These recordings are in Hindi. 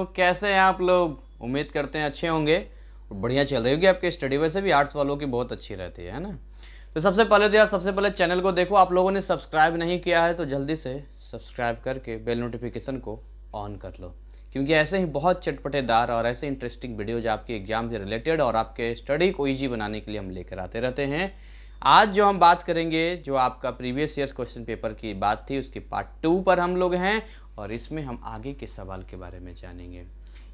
कैसे हैं आप लोग? उम्मीद करते हैं अच्छे होंगे और बढ़िया चल रही होगी आपकी स्टडी। वैसे भी आर्ट्स वालों की बहुत अच्छी रहती है ना। तो सबसे पहले तो यार सबसे पहले चैनल को देखो, आप लोगों ने सब्सक्राइब नहीं किया है तो जल्दी से सब्सक्राइब करके बेल नोटिफिकेशन को ऑन कर लो, क्योंकि ऐसे ही बहुत चटपटेदार और ऐसे इंटरेस्टिंग वीडियोज आपके एग्जाम से रिलेटेड और आपके स्टडी को ईजी बनाने के लिए हम लेकर आते रहते हैं। आज जो हम बात करेंगे, जो आपका प्रीवियस ईयर क्वेश्चन पेपर की बात थी, उसकी पार्ट 2 पर हम लोग हैं और इसमें हम आगे के सवाल के बारे में जानेंगे।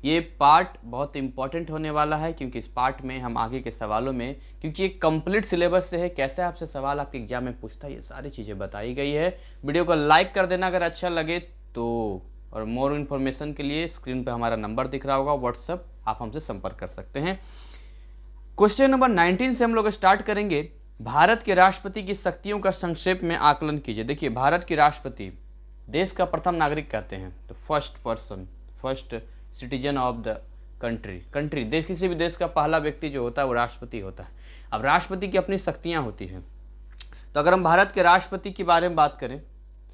ये पार्ट बहुत इंपॉर्टेंट होने वाला है, क्योंकि इस पार्ट में हम आगे के सवालों में, क्योंकि ये कंप्लीट सिलेबस से है, कैसे आपसे सवाल आपके एग्जाम में पूछता है, ये सारी चीज़ें बताई गई है। वीडियो को लाइक कर देना अगर अच्छा लगे तो, और मोर इन्फॉर्मेशन के लिए स्क्रीन पर हमारा नंबर दिख रहा होगा व्हाट्सअप, आप हमसे संपर्क कर सकते हैं। क्वेश्चन नंबर 19 से हम लोग स्टार्ट करेंगे। भारत के राष्ट्रपति की शक्तियों का संक्षेप में आकलन कीजिए। देखिए, भारत के राष्ट्रपति देश का प्रथम नागरिक कहते हैं, तो first person, first citizen of the country देश, किसी भी देश का पहला व्यक्ति जो होता है वो राष्ट्रपति होता है। अब राष्ट्रपति की अपनी शक्तियां होती हैं, तो अगर हम भारत के राष्ट्रपति के बारे में बात करें,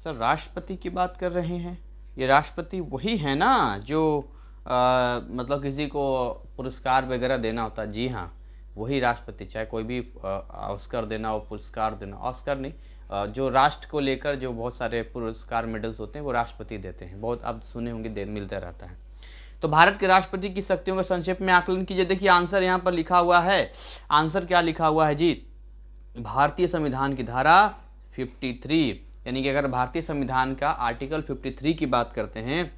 सर राष्ट्रपति की बात कर रहे हैं, ये राष्ट्रपति वही है ना जो मतलब किसी को पुरस्कार वगैरह देना होता है? जी हाँ, वही राष्ट्रपति, चाहे कोई भी ऑस्कर देना हो, पुरस्कार देना, ऑस्कर नहीं, जो राष्ट्र को लेकर जो बहुत सारे पुरस्कार मेडल्स होते हैं वो राष्ट्रपति देते हैं, बहुत आप सुने होंगे, मिलता रहता है। तो भारत के राष्ट्रपति की शक्तियों का संक्षेप में आकलन कीजिए। देखिए आंसर यहाँ पर लिखा हुआ है। आंसर क्या लिखा हुआ है जी? भारतीय संविधान की धारा 53, यानी कि अगर भारतीय संविधान का आर्टिकल 53 की बात करते हैं,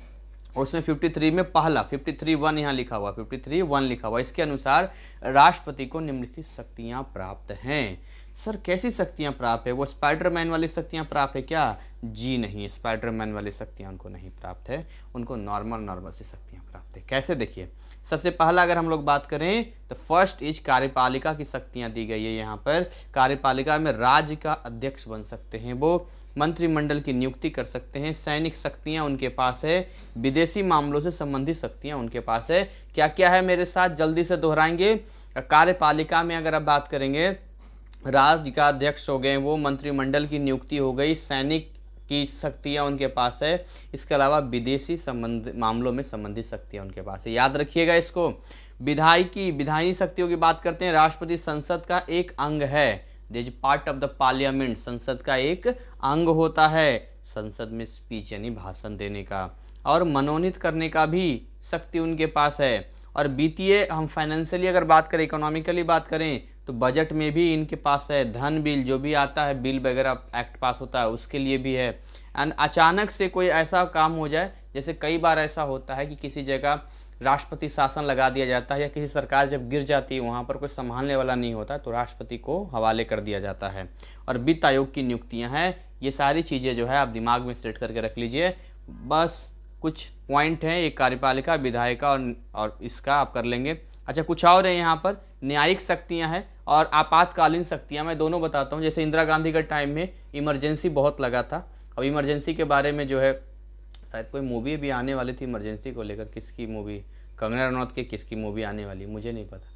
उसमें 53 में पहला 53(1) यहाँ लिखा हुआ, 53(1) लिखा हुआ, इसके अनुसार राष्ट्रपति को निम्नलिखित शक्तियाँ प्राप्त हैं। सर कैसी शक्तियाँ प्राप्त है? वो स्पाइडरमैन वाली शक्तियाँ प्राप्त है क्या? जी नहीं, स्पाइडरमैन वाली शक्तियाँ उनको नहीं प्राप्त है, उनको नॉर्मल सी शक्तियाँ प्राप्त है। कैसे? देखिए, सबसे पहला अगर हम लोग बात करें तो फर्स्ट इज कार्यपालिका की शक्तियाँ दी गई है। यहाँ पर कार्यपालिका में राज्य का अध्यक्ष बन सकते हैं, वो मंत्रिमंडल की नियुक्ति कर सकते हैं, सैनिक शक्तियां उनके पास है, विदेशी मामलों से संबंधित शक्तियां उनके पास है। क्या क्या है मेरे साथ जल्दी से दोहराएंगे। कार्यपालिका में अगर आप बात करेंगे, राज्य का अध्यक्ष हो गए वो, मंत्रिमंडल की नियुक्ति हो गई, सैनिक की शक्तियां उनके पास है, इसके अलावा विदेशी मामलों में संबंधित शक्तियां उनके पास है। याद रखिएगा इसको। विधायी शक्तियों की बात करते हैं, राष्ट्रपति संसद का एक अंग है, this part of the parliament, संसद का एक अंग होता है, संसद में स्पीच यानी भाषण देने का और मनोनीत करने का भी शक्ति उनके पास है। और वित्तीय, हम फाइनेंशियली अगर बात करें, इकोनॉमिकली बात करें, तो बजट में भी इनके पास है, धन बिल जो भी आता है, बिल वगैरह एक्ट पास होता है उसके लिए भी है। एंड अचानक से कोई ऐसा काम हो जाए, जैसे कई बार ऐसा होता है कि किसी जगह राष्ट्रपति शासन लगा दिया जाता है, या किसी सरकार जब गिर जाती है वहाँ पर कोई संभालने वाला नहीं होता, तो राष्ट्रपति को हवाले कर दिया जाता है। और वित्त आयोग की नियुक्तियाँ हैं, ये सारी चीज़ें जो है आप दिमाग में सेट करके रख लीजिए। बस कुछ पॉइंट हैं, एक कार्यपालिका, विधायिका और इसका आप कर लेंगे। अच्छा, कुछ और है यहाँ पर, न्यायिक शक्तियाँ हैं और आपातकालीन शक्तियाँ, मैं दोनों बताता हूँ। जैसे इंदिरा गांधी के टाइम में इमरजेंसी बहुत लगा था, अब इमरजेंसी के बारे में जो है शायद कोई मूवी भी आने वाली थी इमरजेंसी को लेकर। किसकी मूवी? कंगना रनौत की किसकी मूवी आने वाली मुझे नहीं पता,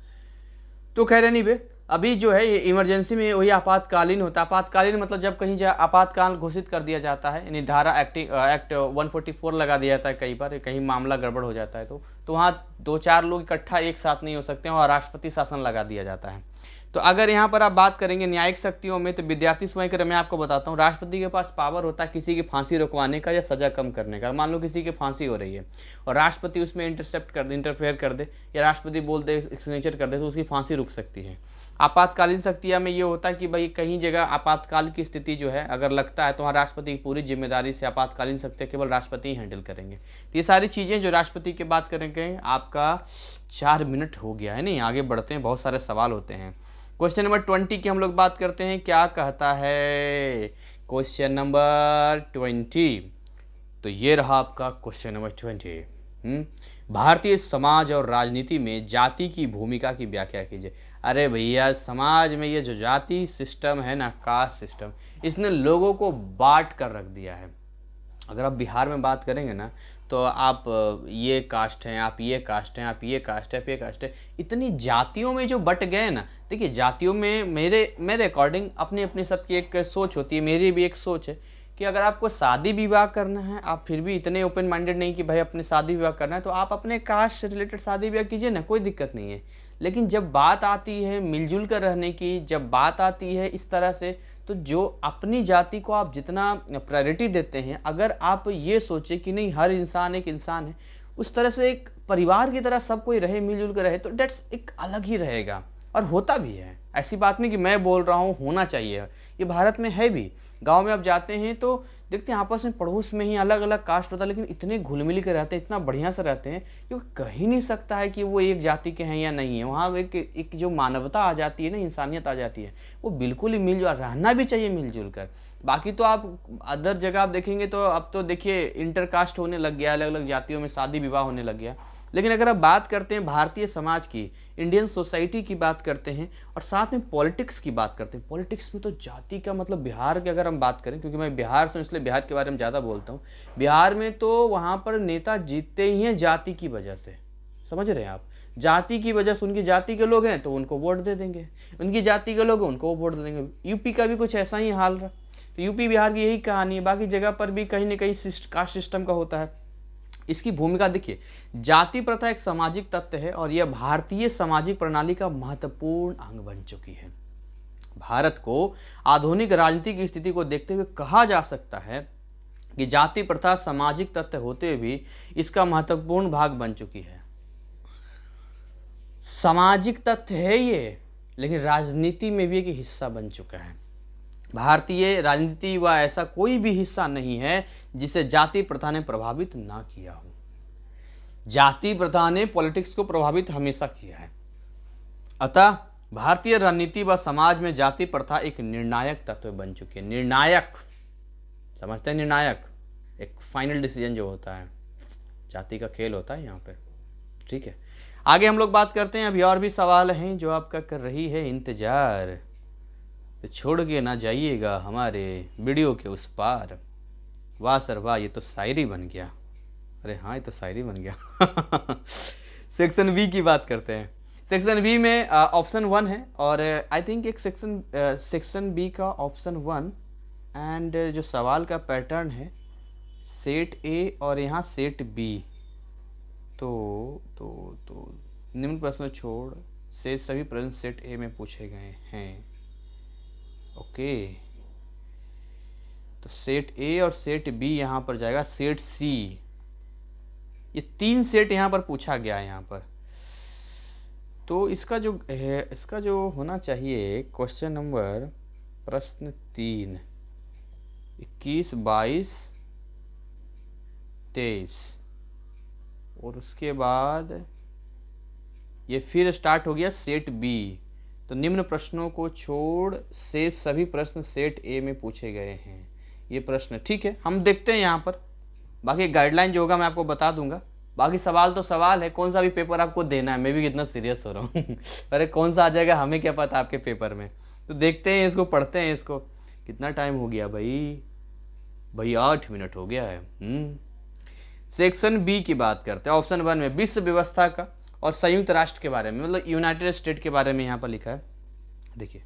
तो कह रहे नहीं बे, अभी जो है ये इमरजेंसी में वही आपातकालीन होता है। आपातकालीन मतलब जब कहीं आपातकाल घोषित कर दिया जाता है, यानी धारा एक्ट 144 लगा दिया जाता है, कई बार कहीं मामला गड़बड़ हो जाता है तो वहाँ 2-4 लोग इकट्ठा एक साथ नहीं हो सकते हैं और राष्ट्रपति शासन लगा दिया जाता है। तो अगर यहाँ पर आप बात करेंगे न्यायिक शक्तियों में, तो विद्यार्थी समय के मैं आपको बताता हूँ, राष्ट्रपति के पास पावर होता है किसी की फांसी रुकवाने का या सजा कम करने का। मान लो किसी की फांसी हो रही है और राष्ट्रपति उसमें इंटरफेयर कर दे, या राष्ट्रपति बोल दे, सिग्नेचर कर दे, तो उसकी फांसी रुक सकती है। आपातकालीन शक्तियाँ में ये होता है कि भाई कहीं जगह आपातकाल की स्थिति जो है अगर लगता है, तो वहाँ राष्ट्रपति की पूरी जिम्मेदारी से आपातकालीन शक्तियाँ केवल राष्ट्रपति ही हैंडल करेंगे। तो ये सारी चीज़ें जो राष्ट्रपति की बात करेंगे। आपका 4 मिनट हो गया है, नहीं आगे बढ़ते हैं, बहुत सारे सवाल होते हैं। क्वेश्चन नंबर 20 की हम लोग बात करते हैं, क्या कहता है क्वेश्चन नंबर 20? तो ये रहा आपका क्वेश्चन नंबर 20। भारतीय समाज और राजनीति में जाति की भूमिका की व्याख्या कीजिए। अरे भैया, समाज में ये जो जाति सिस्टम है ना, कास्ट सिस्टम, इसने लोगों को बांट कर रख दिया है। अगर आप बिहार में बात करेंगे ना, तो आप ये कास्ट हैं, आप ये कास्ट हैं, आप ये कास्ट है, आप ये कास्ट है, इतनी जातियों में जो बट गए ना। देखिए जातियों में मेरे अकॉर्डिंग अपनी अपनी सबकी एक सोच होती है, मेरी भी एक सोच है कि अगर आपको शादी विवाह करना है, आप फिर भी इतने ओपन माइंडेड नहीं कि भाई अपने शादी विवाह करना है, तो आप अपने कास्ट से रिलेटेड शादी विवाह कीजिए ना, कोई दिक्कत नहीं है। लेकिन जब बात आती है मिलजुल कर रहने की, जब बात आती है इस तरह से, तो जो अपनी जाति को आप जितना प्रायोरिटी देते हैं, अगर आप ये सोचे कि नहीं हर इंसान एक इंसान है, उस तरह से एक परिवार की तरह सब कोई रहे, मिलजुल कर रहे, तो डेट्स एक अलग ही रहेगा। और होता भी है, ऐसी बात नहीं कि मैं बोल रहा हूँ, होना चाहिए, ये भारत में है भी। गांव में आप जाते हैं तो देखते हैं आपस में पड़ोस में ही अलग अलग कास्ट होता है, लेकिन इतने घुल मिल के रहते हैं, इतना बढ़िया से रहते हैं, क्योंकि कहीं नहीं सकता है कि वो एक जाति के हैं या नहीं है। वहाँ एक जो मानवता आ जाती है ना, इंसानियत आ जाती है, वो बिल्कुल ही मिलजुल रहना भी चाहिए मिलजुल कर। बाकी तो आप अदर जगह आप देखेंगे तो अब तो देखिए इंटरकास्ट होने लग गया, अलग अलग जातियों में शादी विवाह होने लग गया। लेकिन अगर आप बात करते हैं भारतीय समाज की, इंडियन सोसाइटी की बात करते हैं, और साथ में पॉलिटिक्स की बात करते हैं, पॉलिटिक्स में तो जाति का मतलब बिहार की अगर हम बात करें, क्योंकि मैं बिहार से हूं इसलिए बिहार के बारे में ज़्यादा बोलता हूँ। बिहार में तो वहाँ पर नेता जीतते ही हैं जाति की वजह से, समझ रहे हैं आप, जाति की वजह से। उनकी जाति के लोग हैं तो उनको वोट दे देंगे, उनकी जाति के लोग हैं उनको वोट दे देंगे। यूपी का भी कुछ ऐसा ही हाल रहा, तो यूपी बिहार की यही कहानी है। बाकी जगह पर भी कहीं ना कहीं कास्ट सिस्टम का होता है। इसकी भूमिका देखिए, जाति प्रथा एक सामाजिक तत्व है और यह भारतीय सामाजिक प्रणाली का महत्वपूर्ण अंग बन चुकी है। भारत को आधुनिक राजनीति की स्थिति को देखते हुए कहा जा सकता है कि जाति प्रथा सामाजिक तत्व होते हुए भी इसका महत्वपूर्ण भाग बन चुकी है। सामाजिक तत्व है ये, लेकिन राजनीति में भी एक हिस्सा बन चुका है। भारतीय राजनीति व ऐसा कोई भी हिस्सा नहीं है जिसे जाति प्रथा ने प्रभावित ना किया हो। जाति प्रथा ने पॉलिटिक्स को प्रभावित हमेशा किया है। अतः भारतीय राजनीति व समाज में जाति प्रथा एक निर्णायक तत्व बन चुकी है। निर्णायक, समझते हैं, निर्णायक एक फाइनल डिसीजन जो होता है, जाति का खेल होता है यहाँ पे, ठीक है। आगे हम लोग बात करते हैं। अभी और भी सवाल हैं जो आपका कर रही है इंतजार, तो छोड़ के ना जाइएगा हमारे वीडियो के उस पार। वाह सर वाह, ये तो शायरी बन गया। अरे हाँ, ये तो शायरी बन गया। सेक्शन बी की बात करते हैं। सेक्शन बी में ऑप्शन 1 है, और आई थिंक एक सेक्शन बी का ऑप्शन 1 एंड जो सवाल का पैटर्न है सेट ए और यहाँ सेट बी। तो निम्न प्रश्न छोड़ से सभी प्रश्न सेट ए में पूछे गए हैं। ओके, तो सेट ए और सेट बी यहाँ पर जाएगा, सेट सी, ये 3 सेट यहाँ पर पूछा गया है यहाँ पर। तो इसका जो है, इसका जो होना चाहिए क्वेश्चन नंबर प्रश्न 3, 21, 22, 23, और उसके बाद ये फिर स्टार्ट हो गया सेट बी। तो निम्न प्रश्नों को छोड़ से सभी प्रश्न सेट ए में पूछे गए हैं, ये प्रश्न, ठीक है। हम देखते हैं यहाँ पर, बाकी गाइडलाइन जो होगा मैं आपको बता दूंगा। बाकी सवाल तो सवाल है, कौन सा भी पेपर आपको देना है, मैं भी कितना सीरियस हो रहा हूँ। अरे कौन सा आ जाएगा हमें क्या पता आपके पेपर में। तो देखते हैं इसको, पढ़ते हैं इसको। कितना टाइम हो गया भाई 8 मिनट हो गया है। सेक्शन बी की बात करते हैं। ऑप्शन 1 में विश्व व्यवस्था का और संयुक्त राष्ट्र के बारे में, मतलब यूनाइटेड स्टेट के बारे में यहाँ पर लिखा है। देखिए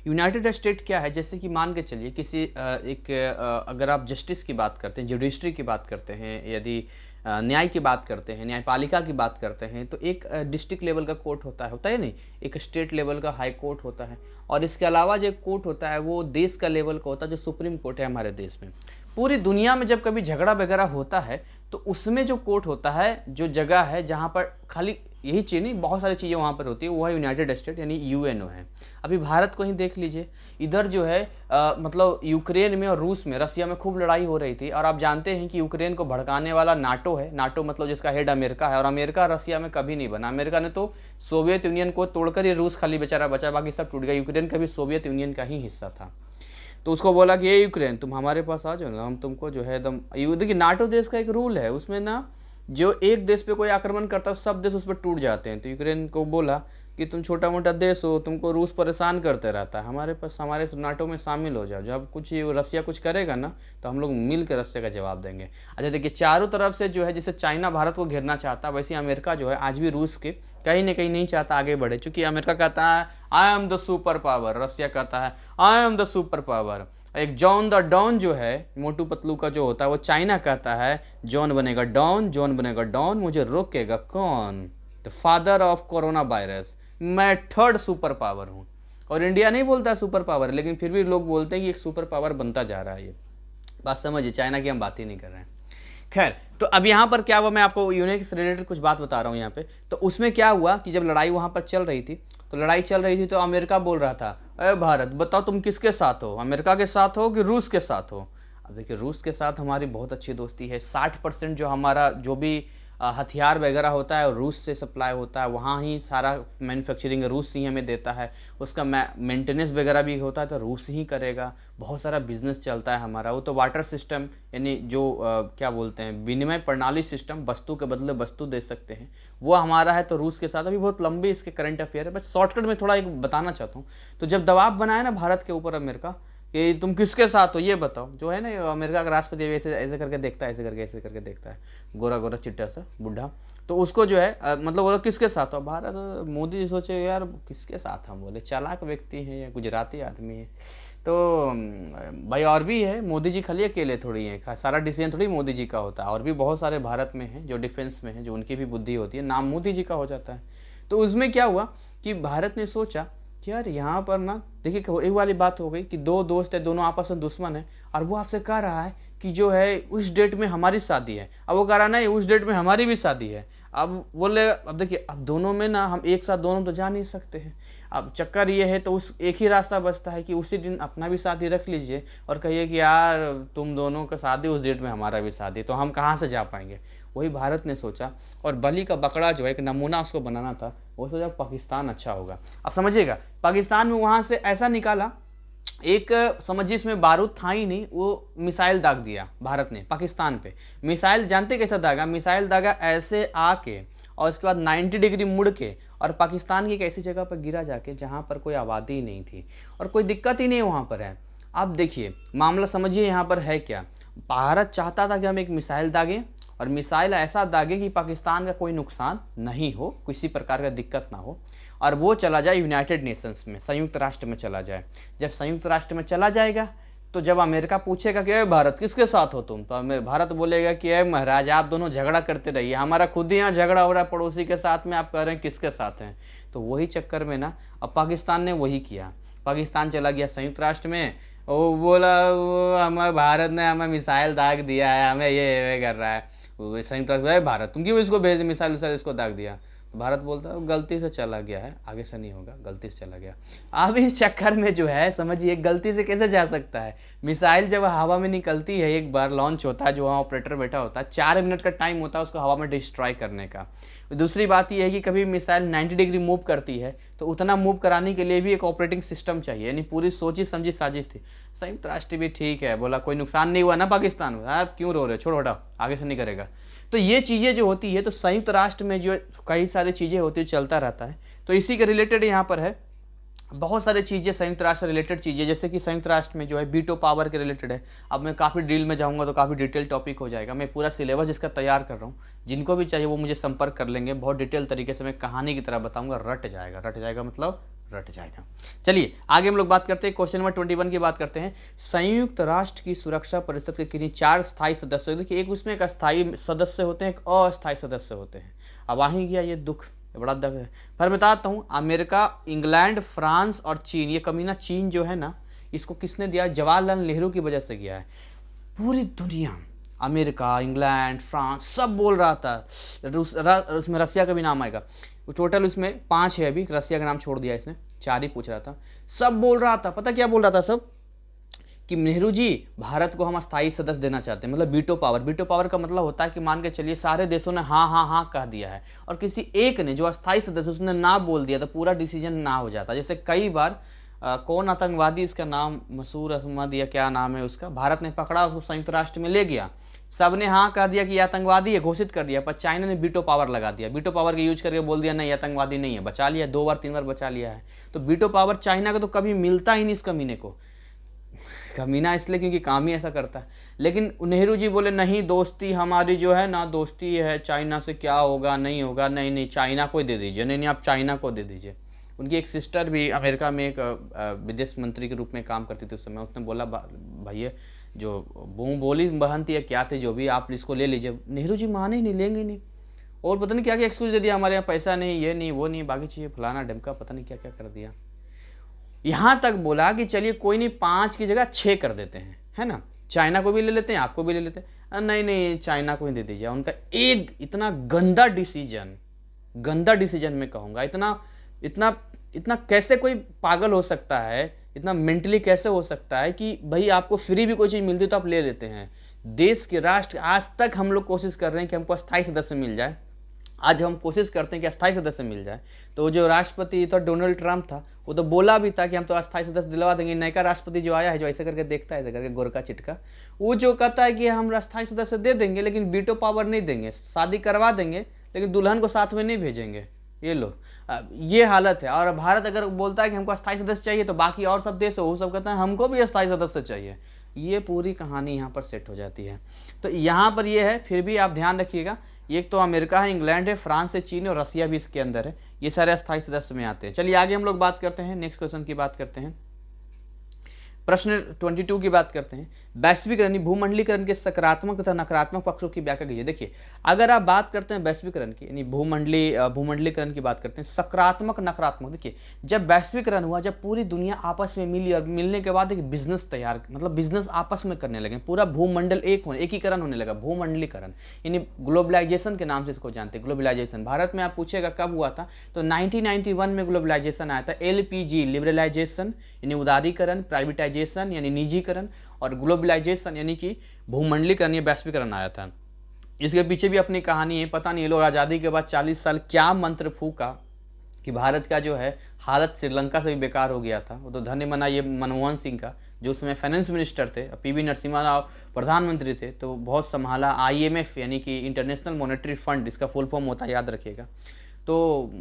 यूनाइटेड स्टेट क्या है, जैसे कि मान के चलिए किसी अगर आप जस्टिस की बात करते हैं, जुडिशरी की बात करते हैं, यदि न्याय की बात करते हैं, न्यायपालिका की बात करते हैं, तो एक डिस्ट्रिक्ट लेवल का कोर्ट होता है नहीं, एक स्टेट लेवल का हाई कोर्ट होता है, और इसके अलावा जो कोर्ट होता है वो देश का लेवल का होता है, जो सुप्रीम कोर्ट है हमारे देश में। पूरी दुनिया में जब कभी झगड़ा वगैरह होता है तो उसमें जो कोर्ट होता है, जो जगह है जहाँ पर खाली यही चीज़ नहीं, बहुत सारी चीज़ें वहाँ पर होती है, वो है यूनाइटेड स्टेट यानी यूएनओ है। अभी भारत को ही देख लीजिए, इधर जो है मतलब यूक्रेन में और रूस में, रसिया में खूब लड़ाई हो रही थी, और आप जानते हैं कि यूक्रेन को भड़काने वाला नाटो है। नाटो मतलब जिसका हेड अमेरिका है, और अमेरिका रसिया में कभी नहीं बना। अमेरिका ने तो सोवियत यूनियन को तोड़कर, ये रूस खाली बेचारा बचा, बाकी सब टूट गया। यूक्रेन का भी सोवियत यूनियन का ही हिस्सा था। तो उसको बोला कि ये यूक्रेन तुम हमारे पास आ जाओ ना, हम तुमको जो है एकदम, देखिए नाटो देश का एक रूल है, उसमें ना जो एक देश पे कोई आक्रमण करता है सब देश उस पर टूट जाते हैं। तो यूक्रेन को बोला कि तुम छोटा मोटा देश हो, तुमको रूस परेशान करते रहता है, हमारे पास, हमारे नाटो में शामिल हो जाओ। जब कुछ रसिया कुछ करेगा ना तो हम लोग मिल कर रसिया का जवाब देंगे। अच्छा देखिए, चारों तरफ से जो है, जैसे चाइना भारत को घेरना चाहता है, वैसे अमेरिका जो है आज भी रूस के कहीं ना कहीं नहीं चाहता आगे बढ़े, क्योंकि अमेरिका कहता है I am the super power, Russia कहता है I am the super power. एक जॉन द डॉन जो है मोटू पतलू का जो होता है वो चाइना कहता है जॉन बनेगा डॉन, जॉन बनेगा डॉन, मुझे रोकेगा कौन? The father of corona virus, मैं थर्ड सुपर पावर हूँ। और इंडिया नहीं बोलता सुपर पावर, लेकिन फिर भी लोग बोलते हैं कि एक सुपर पावर बनता जा रहा है। ये बात समझिए, चाइना की हम बात ही नहीं कर रहे हैं। खैर, तो अब यहाँ पर क्या हुआ, मैं आपको यूनिक से रिलेटेड कुछ बात बता रहा हूँ यहाँ पे। तो उसमें क्या हुआ कि जब लड़ाई वहाँ पर चल रही थी, तो अमेरिका बोल रहा था, अरे भारत बताओ तुम किसके साथ हो, अमेरिका के साथ हो कि रूस के साथ हो? अब देखिए, रूस के साथ हमारी बहुत अच्छी दोस्ती है। 60% जो हमारा जो भी हथियार वगैरह होता है रूस से सप्लाई होता है, वहाँ ही सारा मैन्युफैक्चरिंग रूस ही हमें देता है, उसका मेंटेनेंस वगैरह भी होता है तो रूस ही करेगा। बहुत सारा बिजनेस चलता है हमारा। वो तो वाटर सिस्टम यानी जो क्या बोलते हैं विनिमय प्रणाली सिस्टम, वस्तु के बदले वस्तु दे सकते हैं, वो हमारा है। तो रूस के साथ अभी बहुत लंबी इसके करंट अफेयर है, बस शॉर्टकट में थोड़ा एक बताना चाहता हूँ। तो जब दबाव बनाया ना भारत के ऊपर अमेरिका कि तुम किसके साथ हो ये बताओ, जो है ना अमेरिका का राष्ट्रपति ऐसे ऐसे करके देखता है, ऐसे करके देखता है, गोरा गोरा चिट्टा सा बुढ़ा, तो उसको जो है मतलब वो किसके साथ हो भारत? मोदी जी सोचे यार किसके साथ हम, बोले चालाक व्यक्ति हैं या गुजराती आदमी है। तो भाई और भी है, मोदी जी खाली अकेले थोड़ी हैं, सारा डिसीजन थोड़ी मोदी जी का होता है, और भी बहुत सारे भारत में हैं जो डिफेंस में हैं, जो उनकी भी बुद्धि होती है, नाम मोदी जी का हो जाता है। तो उसमें क्या हुआ कि भारत ने सोचा कि यार यहाँ पर ना देखिए, एक वाली बात हो गई कि दो दोस्त है, दोनों आपस में दुश्मन है, और वो आपसे कह रहा है कि जो है उस डेट में हमारी शादी है, अब वो कह रहा नहीं उस डेट में हमारी भी शादी है। अब बोले, अब देखिए, अब दोनों में ना हम एक साथ दोनों तो जा नहीं सकते हैं। अब चक्कर ये है, तो उस एक ही रास्ता बचता है कि उसी दिन अपना भी शादी रख लीजिए और कहिए कि यार तुम दोनों का शादी उस डेट में हमारा भी शादी, तो हम कहाँ से जा पाएंगे? वही भारत ने सोचा, और बलि का बकरा जो है एक नमूना उसको बनाना था, वो सोचा पाकिस्तान अच्छा होगा। अब समझिएगा, पाकिस्तान में वहाँ से ऐसा निकाला एक, समझिए इसमें बारूद था ही नहीं, वो मिसाइल दाग दिया भारत ने पाकिस्तान पे। मिसाइल जानते कैसा दागा? मिसाइल दागा ऐसे आके और उसके बाद 90 डिग्री मुड़ के, और पाकिस्तान की एक ऐसी जगह पर गिरा जाके जहाँ पर कोई आबादी ही नहीं थी और कोई दिक्कत ही नहीं वहाँ पर है। अब देखिए मामला समझिए यहाँ पर है क्या। भारत चाहता था कि हम एक मिसाइल दागें, और मिसाइल ऐसा दागे कि पाकिस्तान का कोई नुकसान नहीं हो, किसी प्रकार का दिक्कत ना हो, और वो चला जाए यूनाइटेड नेशंस में, संयुक्त राष्ट्र में चला जाए। जब संयुक्त राष्ट्र में चला जाएगा तो जब अमेरिका पूछेगा कि अरे भारत किसके साथ हो तुम, तो भारत बोलेगा कि अरे महाराज आप दोनों झगड़ा करते रहिए, हमारा खुद ही यहाँ झगड़ा हो रहा है पड़ोसी के साथ में, आप कह रहे हैं किसके साथ हैं। तो वही चक्कर में ना अब पाकिस्तान ने वही किया, पाकिस्तान चला गया संयुक्त राष्ट्र में, वो बोला वो हमारे भारत ने हमें मिसाइल दाग दिया है, हमें ये कर रहा है। संयुक्त राष्ट्र, भारत तुम क्यों इसको भेज, मिसाइल विसाइल इसको दाग दिया? भारत बोलता है गलती से चला गया है, आगे से नहीं होगा, गलती से चला गया। अब इस चक्कर में जो है समझिए गलती से कैसे जा सकता है? मिसाइल जब हवा में निकलती है, एक बार लॉन्च होता है, जो वहाँ ऑपरेटर बैठा होता है, 4 मिनट का टाइम होता है उसको हवा में डिस्ट्रॉय करने का। दूसरी बात यह है कि कभी मिसाइल 90 डिग्री मूव करती है तो उतना मूव कराने के लिए भी एक ऑपरेटिंग सिस्टम चाहिए, यानी पूरी सोची समझी साजिश थी। संयुक्त राष्ट्र भी ठीक है, बोला कोई नुकसान नहीं हुआ ना पाकिस्तान में, आप क्यों रो रहे, छोड़ो हटाओ, आगे से नहीं करेगा। तो ये चीज़ें जो होती है, तो संयुक्त राष्ट्र में जो कई सारी चीज़ें होती है चलता रहता है। तो इसी के रिलेटेड यहाँ पर है बहुत सारी चीज़ें संयुक्त राष्ट्र से रिलेटेड चीज़ें, जैसे कि संयुक्त राष्ट्र में जो है वीटो पावर के रिलेटेड है। अब मैं काफ़ी डिटेल में जाऊँगा तो काफ़ी डिटेल टॉपिक हो जाएगा, मैं पूरा सिलेबस इसका तैयार कर रहा हूँ, जिनको भी चाहिए वो मुझे संपर्क कर लेंगे। बहुत डिटेल तरीके से मैं कहानी की तरह बताऊँगा, रट जाएगा मतलब रट जाएगा। चलिए आगे हम लोग बात करते हैं, क्वेश्चन नंबर 21 की बात करते हैं। संयुक्त राष्ट्र की सुरक्षा परिषद के किन्हीं 4 स्थायी सदस्य होते हैं, कि एक उसमें एक स्थायी सदस्य होते हैं, एक अस्थायी सदस्य होते हैं। अब वहीं गया ये दुख, बड़ा दर्द है। पर बताता हूँ, अमेरिका, इंग्लैंड, फ्रांस और चीन, ये कमीना चीन जो है ना, इसको किसने दिया? जवाहरलाल नेहरू की वजह से गया है। पूरी दुनिया, अमेरिका, इंग्लैंड, फ्रांस सब बोल रहा था, उसमें रसिया का भी नाम आएगा, टोटल उसमें 5 है, अभी रसिया का नाम छोड़ दिया इसने, 4 ही पूछ रहा था। सब बोल रहा था, पता क्या बोल रहा था सब? कि नेहरू जी भारत को हम अस्थायी सदस्य देना चाहते हैं, मतलब वीटो पावर। वीटो पावर का मतलब होता है कि मान के चलिए सारे देशों ने हाँ हाँ हाँ कह दिया है, और किसी एक ने जो अस्थायी सदस्य उसने ना बोल दिया, तो पूरा डिसीजन ना हो जाता। जैसे कई बार कौन आतंकवादी, इसका नाम मसूर अहमद या क्या नाम है उसका, भारत ने पकड़ा, उसको संयुक्त राष्ट्र में ले गया, सबने हाँ कह दिया कि आतंकवादी है, घोषित कर दिया, पर चाइना ने वीटो पावर लगा दिया, वीटो पावर का यूज करके बोल दिया नहीं आतंकवादी नहीं है, बचा लिया, 2 बार 3 बार बचा लिया है। तो वीटो पावर चाइना को तो कभी मिलता ही नहीं, इस कमीने को। कमीना इसलिए क्योंकि काम ही ऐसा करता है। लेकिन नेहरू जी बोले नहीं, दोस्ती हमारी जो है ना, दोस्ती है, चाइना से क्या होगा, नहीं होगा, नहीं चाइना को दे दीजिए, नहीं आप चाइना को दे दीजिए। उनकी एक सिस्टर भी अमेरिका में एक विदेश मंत्री के रूप में काम करती थी उस समय। उसने बोला भैया जो बूम बोली बहन थी या क्या थी जो भी, आप इसको ले लीजिए। नेहरू जी माने ही नहीं, लेंगे नहीं, और पता नहीं क्या क्या एक्सक्यूज दे दिया, हमारे यहाँ पैसा नहीं, ये नहीं वो नहीं, बाकी चीज़ें फलाना ढमका, पता नहीं क्या क्या कर दिया। यहाँ तक बोला कि चलिए कोई नहीं 5 की जगह 6 कर देते हैं, है ना, चाइना को भी ले लेते हैं, आपको भी ले लेते हैं। नहीं चाइना को ही दे दीजिए। उनका एक इतना गंदा डिसीजन मैं कहूँगा, इतना कैसे कोई पागल हो सकता है, इतना मेंटली कैसे हो सकता है कि भाई आपको फ्री भी कोई चीज़ मिलती है तो आप ले लेते हैं। देश के राष्ट्र, आज तक हम लोग कोशिश कर रहे हैं कि हमको अस्थायी सदस्य मिल जाए, आज हम कोशिश करते हैं कि अस्थायी सदस्य मिल जाए। तो जो राष्ट्रपति था डोनाल्ड ट्रंप था, वो तो बोला भी था कि हम तो अस्थायी सदस्य दिलवा देंगे। नया राष्ट्रपति जो आया है, जो ऐसे करके देखता है, ऐसे करके गोरका चिटका, वो जो कहता है कि हम अस्थायी सदस्य दे देंगे लेकिन वीटो पावर नहीं देंगे, शादी करवा देंगे लेकिन दुल्हन को साथ में नहीं भेजेंगे। ये लो, ये हालत है। और भारत अगर बोलता है कि हमको अस्थायी सदस्य चाहिए तो बाकी और सब देश वो सब कहते हैं हमको भी अस्थायी सदस्य चाहिए। ये पूरी कहानी यहाँ पर सेट हो जाती है। तो यहाँ पर ये है, फिर भी आप ध्यान रखिएगा, एक तो अमेरिका है, इंग्लैंड है, फ्रांस है, चीन और रसिया भी इसके अंदर है। ये सारे अस्थायी सदस्य में आते हैं। चलिए आगे हम लोग बात करते हैं, नेक्स्ट क्वेश्चन की बात करते हैं। प्रश्न 22 की बात करते हैं। वैश्वीकरण भूमंडलीकरण के सकारात्मक तथा नकारात्मक पक्षों की व्याख्या कीजिए। देखिए, अगर आप बात करते हैं वैश्वीकरण की, यानी भूमंडलीकरण की बात करते हैं, सकारात्मक नकारात्मक, देखिए जब वैश्वीकरण हुआ, जब पूरी दुनिया आपस में मिली और मिलने के बाद एक बिजनेस तैयार, मतलब बिजनेस आपस में करने लगे, पूरा भूमंडल एकीकरण होने लगा, भूमंडलीकरण यानी ग्लोबलाइजेशन के नाम से इसको जानते हैं। ग्लोबलाइजेशन भारत में आप पूछेगा कब हुआ था, तो 1991 में ग्लोबलाइजेशन आया था। LPG लिबरलाइजेशन यानी उदारीकरण, प्राइवेटाइजेशन यानी निजीकरण, और ग्लोबलाइजेशन यानी कि भूमंडलीकरण या वैश्वीकरण आया था। इसके पीछे भी अपनी कहानी है। पता नहीं ये लोग आज़ादी के बाद 40 साल क्या मंत्र फूका कि भारत का जो है हालत श्रीलंका से भी बेकार हो गया था। वो तो धन्य मना ये मनमोहन सिंह का, जो उसमें फाइनेंस मिनिस्टर थे, PV नरसिम्हा राव प्रधानमंत्री थे, तो बहुत संभाला। IMF यानी कि इंटरनेशनल मॉनेटरी फंड, इसका फुल फॉर्म होता है, याद रखिएगा, तो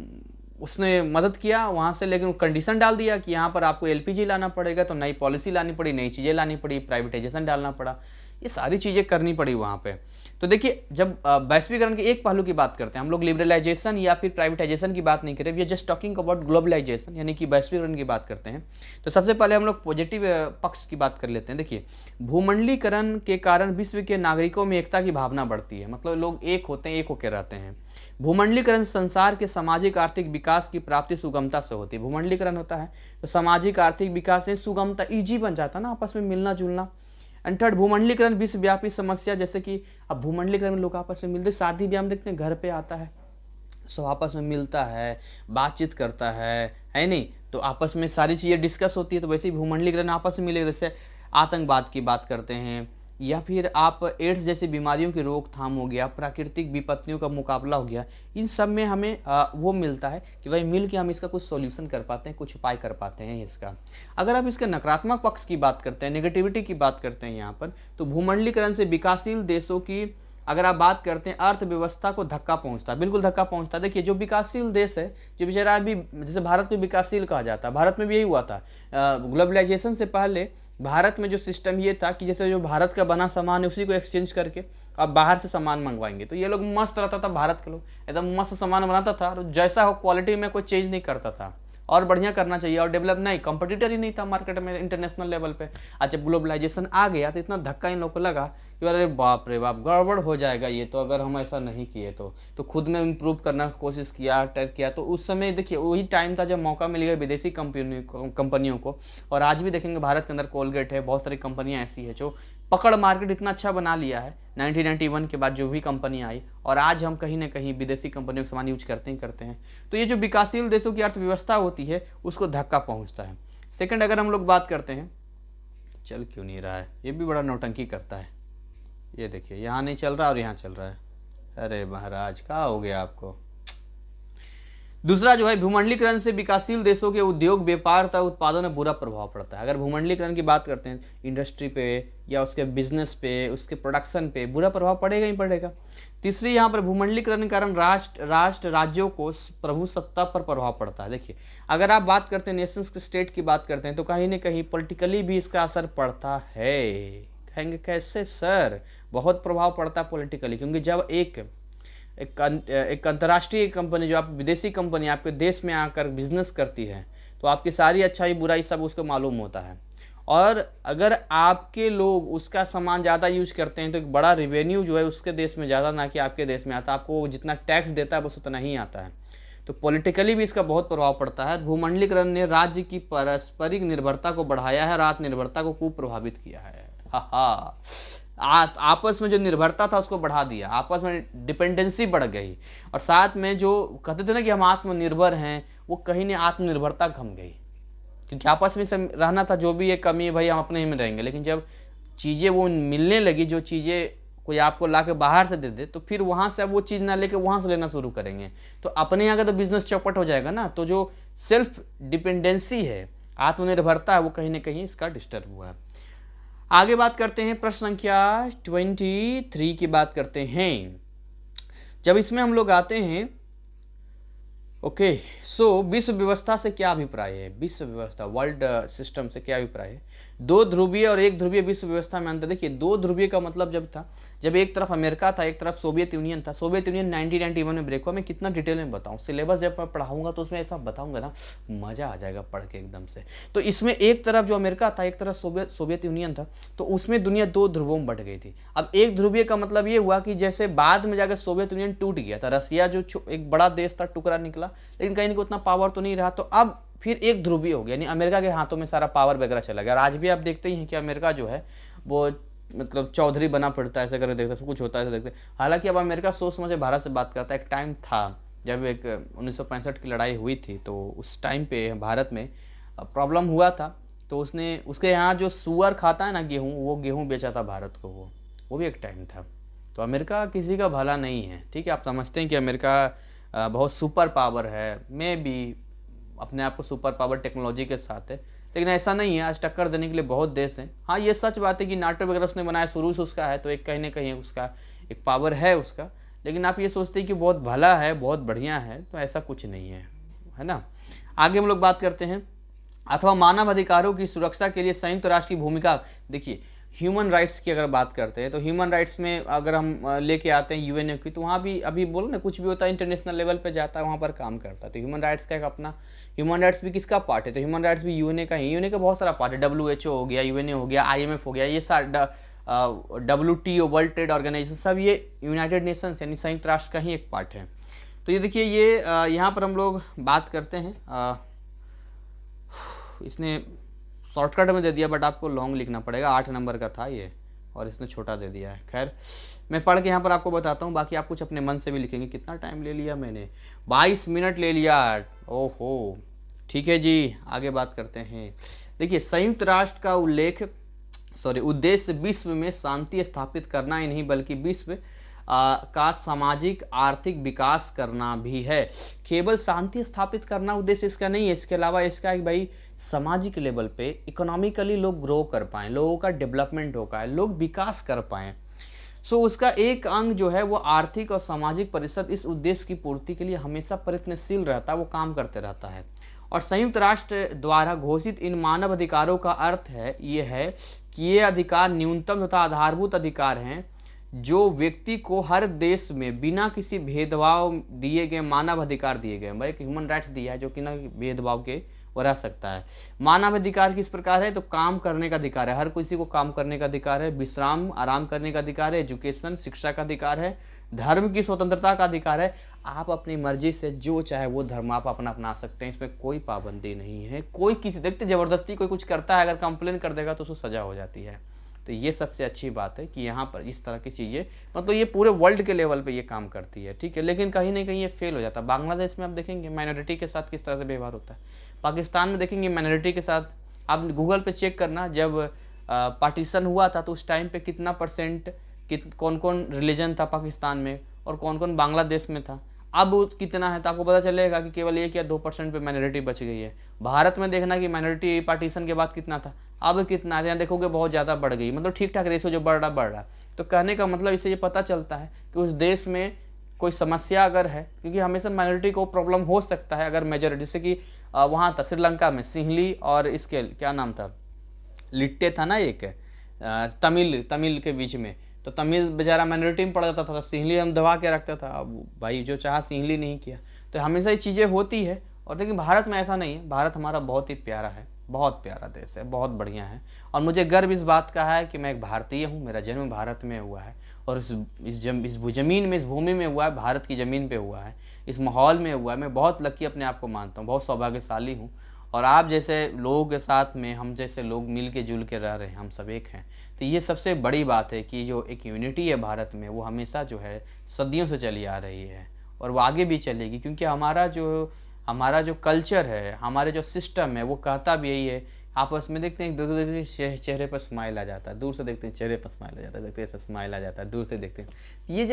उसने मदद किया वहाँ से, लेकिन कंडीशन डाल दिया कि यहाँ पर आपको LPG लाना पड़ेगा, तो नई पॉलिसी लानी पड़ी, नई चीज़ें लानी पड़ी, प्राइवेटाइजेशन डालना पड़ा, ये सारी चीज़ें करनी पड़ी वहाँ पे। तो देखिए, जब वैश्वीकरण के एक पहलू की बात करते हैं हम लोग, लिबरलाइजेशन या फिर प्राइवेटाइजेशन की बात नहीं करें, we are just talking about globalisation यानी कि वैश्वीकरण की बात करते हैं। तो सबसे पहले हम लोग पॉजिटिव पक्ष की बात कर लेते हैं। देखिए, भूमंडलीकरण के कारण विश्व के नागरिकों में एकता की भावना बढ़ती है, मतलब लोग एक होते हैं, एक होकर रहते हैं। भूमंडलीकरण संसार के सामाजिक आर्थिक विकास की प्राप्ति सुगमता से होती है। भूमंडलीकरण होता है तो सामाजिक आर्थिक विकास से सुगमता, ईजी बन जाता है ना, आपस में मिलना जुलना। एंड थर्ड, भूमंडलीकरण विश्वव्यापी समस्या, जैसे कि अब भूमंडलीकरण में लोग आपस में मिलते, शादी ब्याह में देखते हैं घर पे आता है, सब आपस में मिलता है, बातचीत करता है नहीं, तो आपस में सारी चीज़ें डिस्कस होती है। तो वैसे ही भूमंडलीकरण आपस में मिलेगा, जैसे आतंकवाद की बात करते हैं, या फिर आप एड्स जैसी बीमारियों की रोकथाम हो गया, प्राकृतिक विपत्तियों का मुकाबला हो गया, इन सब में हमें वो मिलता है कि भाई मिल के हम इसका कुछ सॉल्यूशन कर पाते हैं, कुछ उपाय कर पाते हैं इसका। अगर आप इसके नकारात्मक पक्ष की बात करते हैं, नेगेटिविटी की बात करते हैं यहाँ पर, तो भूमंडलीकरण से विकासशील देशों की अगर आप बात करते हैं, अर्थव्यवस्था को धक्का पहुंचता है, बिल्कुल धक्का पहुंचता है। देखिए, जो विकासशील देश है, जो बेचारा अभी, जैसे भारत को विकासशील कहा जाता है, भारत में भी यही हुआ था। ग्लोबलाइजेशन से पहले भारत में जो सिस्टम ये था कि जैसे जो भारत का बना सामान है उसी को एक्सचेंज करके आप बाहर से सामान मंगवाएंगे, तो ये लोग मस्त रहता था, भारत के लोग एकदम मस्त सामान बनाता था, और जैसा हो क्वालिटी में कोई चेंज नहीं करता था, और बढ़िया करना चाहिए, और डेवलप नहीं, कंपटीटर ही नहीं था मार्केट में इंटरनेशनल लेवल पे। आज जब ग्लोबलाइजेशन आ गया तो इतना धक्का इन लोगों को लगा कि अरे बाप रे बाप, गड़बड़ हो जाएगा ये तो, अगर हम ऐसा नहीं किए तो खुद में इम्प्रूव करना कोशिश किया, किया। तो उस समय देखिए वही टाइम था जब मौका मिल गया विदेशी कंपनियों को। और आज भी देखेंगे भारत के अंदर कोलगेट है, बहुत सारी कंपनियाँ ऐसी है जो पकड़ मार्केट इतना अच्छा बना लिया है 1991 के बाद जो भी कंपनी आई, और आज हम कहीं ना कहीं विदेशी कंपनियों का सामान यूज करते हैं। तो ये जो विकासशील देशों की अर्थव्यवस्था होती है उसको धक्का पहुंचता है। सेकंड, अगर हम लोग बात करते हैं, चल क्यों नहीं रहा है, ये भी बड़ा नौटंकी करता है, ये देखिए यहाँ नहीं चल रहा और यहाँ चल रहा है, अरे महाराज क्या हो गया आपको। दूसरा जो है, भूमंडलीकरण से विकासशील देशों के उद्योग, व्यापार तथा उत्पादन में बुरा प्रभाव पड़ता है। अगर भूमंडलीकरण की बात करते हैं, इंडस्ट्री पे या उसके बिजनेस पे, उसके प्रोडक्शन पे बुरा प्रभाव पड़ेगा ही पड़ेगा। तीसरी, यहाँ पर भूमंडलीकरण के कारण राज्यों को प्रभुसत्ता पर प्रभाव पड़ता है। देखिए, अगर आप बात करते हैं नेशंस के, स्टेट की बात करते हैं, तो कहीं ना कहीं पॉलिटिकली भी इसका असर पड़ता है। कहेंगे कैसे सर? बहुत प्रभाव पड़ता है पॉलिटिकली, क्योंकि जब एक एक अंतर्राष्ट्रीय कंपनी, जो आप विदेशी कंपनी आपके देश में आकर बिजनेस करती है, तो आपकी सारी अच्छाई बुराई सब उसको मालूम होता है। और अगर आपके लोग उसका सामान ज़्यादा यूज करते हैं तो एक बड़ा रिवेन्यू जो है उसके देश में ज़्यादा ना कि आपके देश में आता, आपको जितना टैक्स देता है बस उतना ही आता है। तो पॉलिटिकली भी इसका बहुत प्रभाव पड़ता है। भूमंडलीकरण ने राज्य की पारस्परिक निर्भरता को बढ़ाया है और आत्मनिर्भरता को खूब प्रभावित किया है। आपस में जो निर्भरता था उसको बढ़ा दिया, आपस में डिपेंडेंसी बढ़ गई, और साथ में जो कहते थे ना कि हम आत्मनिर्भर हैं, वो कहीं ने आत्मनिर्भरता कम गई, क्योंकि आपस में रहना था, जो भी एक कमी है भाई हम अपने ही में रहेंगे। लेकिन जब चीज़ें वो मिलने लगी, जो चीज़ें कोई आपको ला के बाहर से दे दे, तो फिर वहाँ से अब वो चीज़ ना लेके वहाँ से लेना शुरू करेंगे, तो अपने यहाँ का तो बिजनेस चौपट हो जाएगा ना। तो जो सेल्फ डिपेंडेंसी है, आत्मनिर्भरता है, वो कहीं ना कहीं इसका डिस्टर्ब हुआ है। आगे बात करते हैं, प्रश्न संख्या 23 की बात करते हैं। जब इसमें हम लोग आते हैं, ओके, सो विश्व व्यवस्था से क्या अभिप्राय है? विश्व व्यवस्था, वर्ल्ड सिस्टम से क्या अभिप्राय है? दो ध्रुवीय और एक ध्रुवीय विश्व व्यवस्था में अंतर। देखिए, दो ध्रुवीय का मतलब जब था, जब एक तरफ अमेरिका था, एक तरफ सोवियत यूनियन था। सोवियत यूनियन 1991 में ब्रेक हुआ। मैं कितना डिटेल में बताऊं, सिलेबस जब मैं पढ़ाऊंगा तो उसमें ऐसा बताऊंगा ना, मजा आ जाएगा पढ़ के एकदम से। तो इसमें एक तरफ जो अमेरिका था, एक तरफ सोवियत यूनियन था, तो उसमें दुनिया दो ध्रुवों में बट गई थी। अब एक ध्रुवीय का मतलब ये हुआ कि जैसे बाद में जाकर सोवियत यूनियन टूट गया था, रसिया जो एक बड़ा देश था टुकड़ा निकला, लेकिन कहीं ना उतना पावर तो नहीं रहा, तो अब फिर एक ध्रुवीय हो गया, यानी अमेरिका के हाथों में सारा पावर वगैरह चला गया। और आज भी आप देखते ही हैं कि अमेरिका जो है वो मतलब चौधरी बना पड़ता है, ऐसा करके देखते सब कुछ होता है, ऐसा देखते। हालांकि अब अमेरिका सोच समझे भारत से बात करता है। एक टाइम था जब एक 1965 की लड़ाई हुई थी, तो उस टाइम पे भारत में प्रॉब्लम हुआ था, तो उसके यहाँ जो सुअर खाता है ना गेहूँ, वो गेहूँ बेचा था भारत को, वो भी एक टाइम था। तो अमेरिका किसी का भला नहीं है, ठीक है। आप समझते हैं कि अमेरिका बहुत सुपर पावर है, मैं भी अपने आप को सुपर पावर टेक्नोलॉजी के साथ है, लेकिन ऐसा नहीं है। आज टक्कर देने के लिए बहुत देश हैं। हाँ, ये सच बात है कि नाटो वगैरह उसने बनाया, शुरू से उसका है, तो एक कहीं ना कहीं उसका एक पावर है उसका। लेकिन आप ये सोचते हैं कि बहुत भला है, बहुत बढ़िया है, तो ऐसा कुछ नहीं है ना। आगे हम लोग बात करते हैं, अथवा मानव अधिकारों की सुरक्षा के लिए संयुक्त राष्ट्र की भूमिका। देखिए, ह्यूमन राइट्स की अगर बात करते हैं, तो ह्यूमन राइट्स में अगर हम लेके आते हैं यूएनओ की, तो वहाँ भी अभी बोलो ना, कुछ भी होता है इंटरनेशनल लेवल पे जाता है, वहाँ पर काम करता है। तो ह्यूमन राइट्स का एक अपना, ह्यूमन राइट्स भी किसका पार्ट है? तो ह्यूमन राइट्स भी यूएनए का ही। यूएनए का बहुत सारा पार्ट है, WHO हो गया, यूएनए हो गया, IMF हो गया, ये सारा WTO, वर्ल्ड ट्रेड ऑर्गेनाइजेशन, सब ये यूनाइटेड नेशंस यानी संयुक्त राष्ट्र का ही एक पार्ट है। तो ये देखिए, ये यहाँ पर हम लोग बात करते हैं, इसने शॉर्टकट में दे दिया, बट आपको लॉन्ग लिखना पड़ेगा। 8 नंबर का था ये, और इसने छोटा दे दिया है। खैर, मैं पढ़ के यहाँ पर आपको बताता हूँ, बाकी आप कुछ अपने मन से भी लिखेंगे। कितना टाइम ले लिया मैंने? 22 मिनट ले लिया। ओहो, ठीक है जी, आगे बात करते हैं। देखिए, संयुक्त राष्ट्र का उद्देश्य विश्व में शांति स्थापित करना ही नहीं, बल्कि विश्व का सामाजिक आर्थिक विकास करना भी है। केवल शांति स्थापित करना उद्देश्य इसका नहीं है, इसके अलावा इसका एक भाई सामाजिक लेवल पे इकोनॉमिकली लोग ग्रो कर पाएँ, लोगों का डेवलपमेंट हो पाए, लोग विकास कर पाएँ। सो उसका एक अंग जो है वो आर्थिक और सामाजिक परिषद इस उद्देश्य की पूर्ति के लिए हमेशा प्रयत्नशील रहता है, वो काम करते रहता है। और संयुक्त राष्ट्र द्वारा घोषित इन मानव अधिकारों का अर्थ है ये है कि ये अधिकार न्यूनतम तथा आधारभूत अधिकार हैं, जो व्यक्ति को हर देश में बिना किसी भेदभाव दिए गए मानव अधिकार दिए गए। भाई, ह्यूमन राइट्स दिया है जो कि ना भेदभाव के वो रह सकता है। मानव अधिकार किस प्रकार है? तो काम करने का अधिकार है, हर किसी को काम करने का अधिकार है, विश्राम आराम करने का अधिकार है, एजुकेशन शिक्षा का अधिकार है, धर्म की स्वतंत्रता का अधिकार है। आप अपनी मर्जी से जो चाहे वो धर्म आप अपना सकते हैं, इसमें कोई पाबंदी नहीं है। कोई किसी देखते जबरदस्ती कोई कुछ करता है, अगर कंप्लेन कर देगा तो उसको सजा हो जाती है। तो ये सबसे अच्छी बात है कि यहाँ पर इस तरह की चीज़ें मतलब ये पूरे वर्ल्ड के लेवल पे ये काम करती है, ठीक है। लेकिन कहीं ना कहीं ये फेल हो जाता है। बांग्लादेश में आप देखेंगे माइनॉरिटी के साथ किस तरह से व्यवहार होता है, पाकिस्तान में देखेंगे माइनॉरिटी के साथ। आप गूगल पे चेक करना, जब पार्टीशन हुआ था तो उस टाइम पे कितना परसेंट कौन कौन रिलीजन था पाकिस्तान में और कौन कौन बांग्लादेश में था, अब कितना है, तो आपको पता चलेगा कि केवल 1 या 2% पे माइनॉरिटी बच गई है। भारत में देखना कि माइनॉरिटी पार्टीशन के बाद कितना था, अब कितना है, यहाँ देखोगे बहुत ज़्यादा बढ़ गई। मतलब ठीक ठाक रेशियो जो बढ़ रहा। तो कहने का मतलब इससे ये पता चलता है कि उस देश में कोई समस्या अगर है, क्योंकि हमेशा माइनॉरिटी को प्रॉब्लम हो सकता है अगर मेजॉरिटी, जैसे कि वहाँ था श्रीलंका में सिंहली और इसके क्या नाम था, लिट्टे था ना एक तमिल के बीच में, तो तमिल बेचारा माइनॉरिटी में पड़ जाता था, तो सिंहली हम दबा के रखता था। अब भाई जो चाहा सिंहली नहीं किया। तो हमेशा ये चीज़ें होती है। और लेकिन भारत में ऐसा नहीं है। भारत हमारा बहुत ही प्यारा है, बहुत प्यारा देश है, बहुत बढ़िया है। और मुझे गर्व इस बात का है कि मैं एक भारतीय हूँ, मेरा जन्म भारत में हुआ है, और इस ज़मीन में, इस भूमि में हुआ है, भारत की ज़मीन पे हुआ है, इस माहौल में हुआ है। मैं बहुत लकी अपने आप को मानता हूँ, बहुत सौभाग्यशाली हूँ। और आप जैसे लोगों के साथ में, हम जैसे लोग मिल के जुल के रह रहे हैं, हम सब एक हैं। तो ये सबसे बड़ी बात है कि जो एक यूनिटी है भारत में, वो हमेशा जो है सदियों से चली आ रही है, और वो आगे भी चलेगी। क्योंकि हमारा जो कल्चर है, हमारे जो सिस्टम है, वो कहता भी यही है। आपस में देखते हैं, दूर से देखते हैं चेहरे पर स्माइल आ जाता है, दूर से देखते हैं चेहरे पर स्माइल आ जाता है, देखते हैं स्माइल आ जाता है, दूर से देखते हैं। ये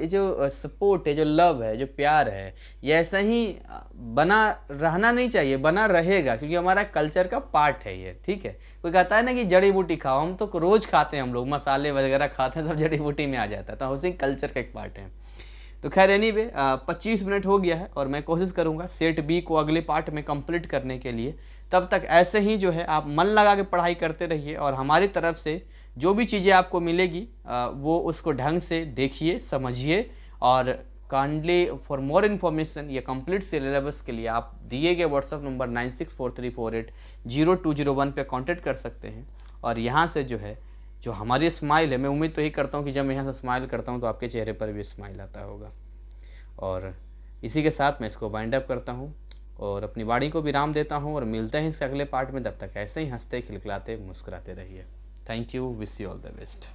जो सपोर्ट है, जो लव है, जो प्यार है, ये ऐसा ही बना रहना नहीं चाहिए, बना रहेगा। क्योंकि हमारा कल्चर का पार्ट है ये, ठीक है। कोई कहता है ना कि जड़ी बूटी खाओ, हम तो रोज़ खाते हैं, हम लोग मसाले वगैरह खाते हैं, सब जड़ी बूटी में आ जाता है। तो उसी कल्चर का एक पार्ट है। तो खैर एनीवे 25 मिनट हो गया है, और मैं कोशिश करूंगा सेट बी को अगले पार्ट में कंप्लीट करने के लिए। तब तक ऐसे ही जो है आप मन लगा के पढ़ाई करते रहिए, और हमारी तरफ से जो भी चीज़ें आपको मिलेगी वो उसको ढंग से देखिए, समझिए। और काइंडली फॉर मोर इन्फॉर्मेशन या कंप्लीट सिलेबस के लिए आप दिए गए व्हाट्सअप नंबर 9643480201 पे कांटेक्ट कर सकते हैं। और यहाँ से जो है, जो हमारी स्माइल है, मैं उम्मीद तो यही करता हूँ कि जब मैं यहाँ से स्माइल करता हूँ तो आपके चेहरे पर भी स्माइल आता होगा। और इसी के साथ मैं इसको वाइंड अप करता हूँ, और अपनी वाणी को विराम देता हूँ, और मिलते हैं इसके अगले पार्ट में। तब तक ऐसे ही हंसते, खिलखिलाते, मुस्कुराते रहिए। Thank you, wish you all the best.